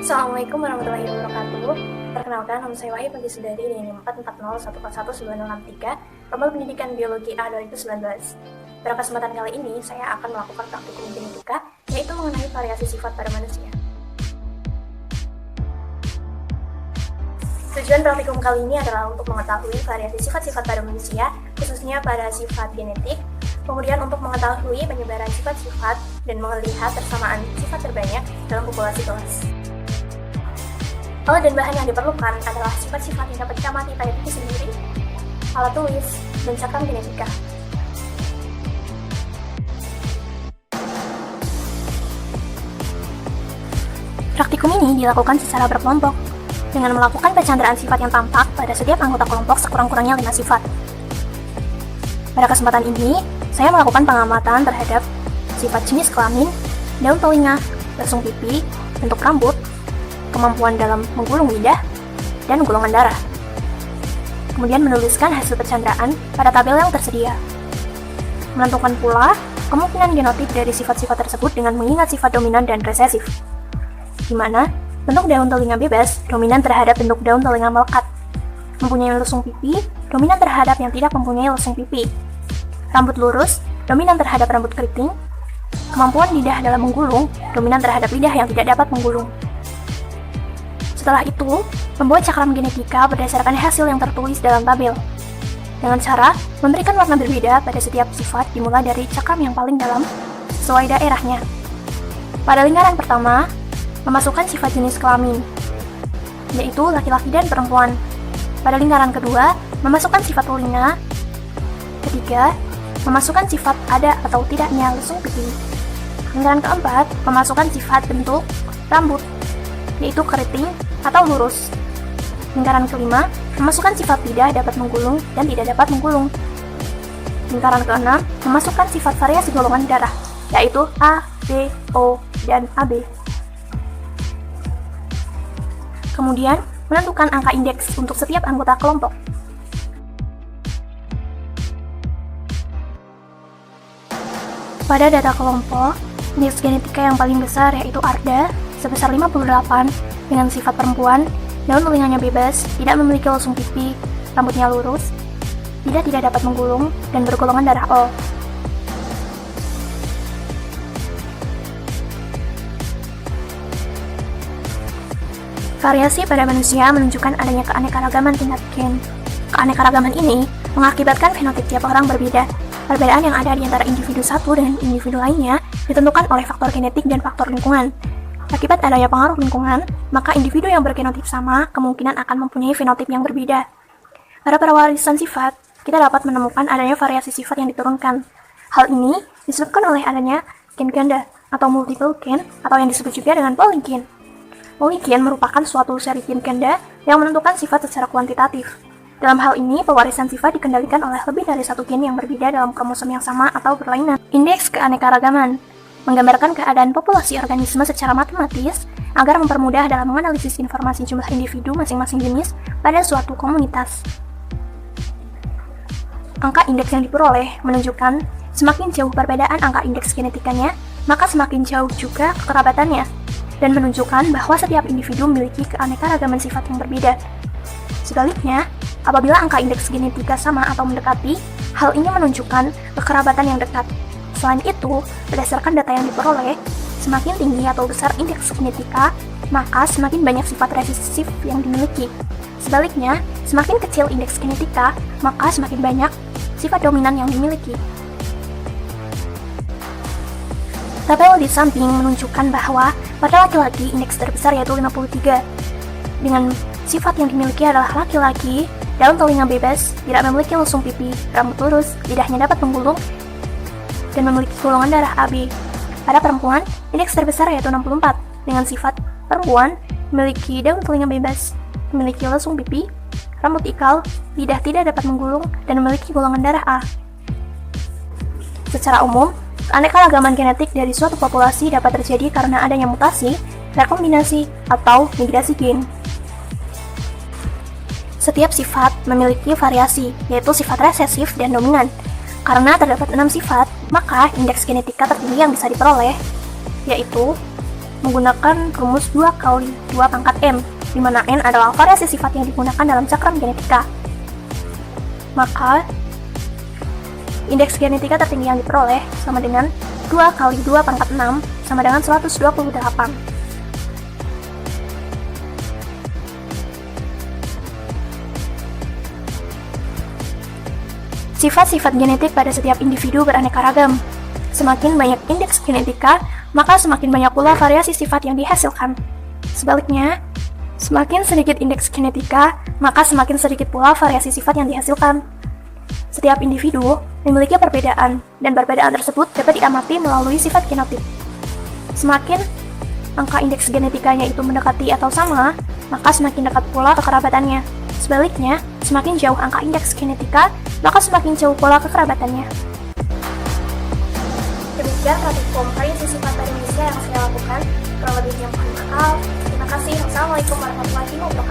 Assalamualaikum warahmatullahi wabarakatuh. Perkenalkan, nama saya Wahyu Pagi Sudari dari NIM 440141963, Rombel Pendidikan Biologi A 2019. Pada kesempatan kali ini, saya akan melakukan praktikum genetika, yaitu mengenai variasi sifat pada manusia. Tujuan praktikum kali ini adalah untuk mengetahui variasi sifat-sifat pada manusia, khususnya pada sifat genetik, kemudian untuk mengetahui penyebaran sifat-sifat dan melihat persamaan sifat terbanyak dalam populasi kelas. Alat dan bahan yang diperlukan adalah sifat-sifat yang dapat diamati pada diri sendiri, alat tulis, dan cakram genetika. Praktikum ini dilakukan secara berkelompok, dengan melakukan pencanderaan sifat yang tampak pada setiap anggota kelompok sekurang-kurangnya 5 sifat. Pada kesempatan ini, saya melakukan pengamatan terhadap sifat jenis kelamin, daun telinga, lesung pipi, bentuk rambut, kemampuan dalam menggulung lidah, dan golongan darah. Kemudian menuliskan hasil pencanderaan pada tabel yang tersedia. Menentukan pula kemungkinan genotip dari sifat-sifat tersebut dengan mengingat sifat dominan dan resesif, di mana bentuk daun telinga bebas dominan terhadap bentuk daun telinga melekat, mempunyai lesung pipi dominan terhadap yang tidak mempunyai lesung pipi, rambut lurus dominan terhadap rambut keriting, kemampuan lidah dalam menggulung dominan terhadap lidah yang tidak dapat menggulung. Setelah itu, membuat cakram genetika berdasarkan hasil yang tertulis dalam tabel, dengan cara memberikan warna berbeda pada setiap sifat dimulai dari cakram yang paling dalam sesuai daerahnya. Pada lingkaran pertama, memasukkan sifat jenis kelamin, yaitu laki-laki dan perempuan. Pada lingkaran kedua, memasukkan sifat telinga. Ketiga, memasukkan sifat ada atau tidaknya lesung pipi. Lingkaran keempat, memasukkan sifat bentuk rambut, yaitu keriting atau lurus. Lingkaran kelima, memasukkan sifat lidah dapat menggulung dan tidak dapat menggulung. Lingkaran keenam, memasukkan sifat variasi golongan darah, yaitu A, B, O, dan AB. Kemudian, menentukan angka indeks untuk setiap anggota kelompok. Pada data kelompok, indeks genetika yang paling besar yaitu Arda, sebesar 58, dengan sifat perempuan, daun telinganya bebas, tidak memiliki lesung pipi, rambutnya lurus, lidah tidak dapat menggulung, dan bergolongan darah O. Variasi pada manusia menunjukkan adanya keanekaragaman tingkat gen. Keanekaragaman ini mengakibatkan fenotip tiap orang berbeda. Perbedaan yang ada di antara individu satu dengan individu lainnya ditentukan oleh faktor genetik dan faktor lingkungan. Akibat adanya pengaruh lingkungan, maka individu yang bergenotip sama kemungkinan akan mempunyai fenotip yang berbeda. Pada pewarisan sifat, kita dapat menemukan adanya variasi sifat yang diturunkan. Hal ini disebabkan oleh adanya gen ganda atau multiple gen atau yang disebut juga dengan polygen. Polygen merupakan suatu seri gen ganda yang menentukan sifat secara kuantitatif. Dalam hal ini, pewarisan sifat dikendalikan oleh lebih dari satu gen yang berbeda dalam kromosom yang sama atau berlainan. Indeks keanekaragaman menggambarkan keadaan populasi organisme secara matematis agar mempermudah dalam menganalisis informasi jumlah individu masing-masing jenis pada suatu komunitas. Angka indeks yang diperoleh menunjukkan semakin jauh perbedaan angka indeks genetikanya, maka semakin jauh juga kekerabatannya, dan menunjukkan bahwa setiap individu memiliki keanekaragaman sifat yang berbeda. Sebaliknya, apabila angka indeks genetika sama atau mendekati, hal ini menunjukkan kekerabatan yang dekat. Selain itu, berdasarkan data yang diperoleh, semakin tinggi atau besar indeks genetika, maka semakin banyak sifat resesif yang dimiliki. Sebaliknya, semakin kecil indeks genetika, maka semakin banyak sifat dominan yang dimiliki. Tabel di samping menunjukkan bahwa pada laki-laki indeks terbesar yaitu 53. Dengan sifat yang dimiliki adalah laki-laki, daun telinga bebas, tidak memiliki lesung pipi, rambut lurus, lidahnya dapat menggulung, dan memiliki golongan darah AB. Pada perempuan, indeks terbesar yaitu 64. Dengan sifat perempuan, memiliki daun telinga bebas, memiliki lesung pipi, rambut ikal, lidah tidak dapat menggulung, dan memiliki golongan darah A. Secara umum, keanekaragaman genetik dari suatu populasi dapat terjadi karena adanya mutasi, rekombinasi, atau migrasi gen. Setiap sifat memiliki variasi, yaitu sifat resesif dan dominan. Karena terdapat 6 sifat, maka indeks genetika tertinggi yang bisa diperoleh, yaitu menggunakan rumus 2 kali 2 pangkat M, di mana N adalah variasi sifat yang digunakan dalam cakram genetika. Maka, indeks genetika tertinggi yang diperoleh sama dengan 2 kali 2 pangkat 6 sama dengan 128. Sifat-sifat genetik pada setiap individu beraneka ragam. Semakin banyak indeks genetika, maka semakin banyak pula variasi sifat yang dihasilkan. Sebaliknya, semakin sedikit indeks genetika, maka semakin sedikit pula variasi sifat yang dihasilkan. Setiap individu memiliki perbedaan, dan perbedaan tersebut dapat diamati melalui sifat genotip. Semakin angka indeks genetikanya itu mendekati atau sama, maka semakin dekat pula kekerabatannya. Sebaliknya, semakin jauh angka indeks genetika, maka semakin jauh pula kekerabatannya. Demikian praktik komparisi sifat pada manusia yang saya lakukan. Kurang lebihnya mohon maaf. Terima kasih. Wassalamualaikum warahmatullahi wabarakatuh.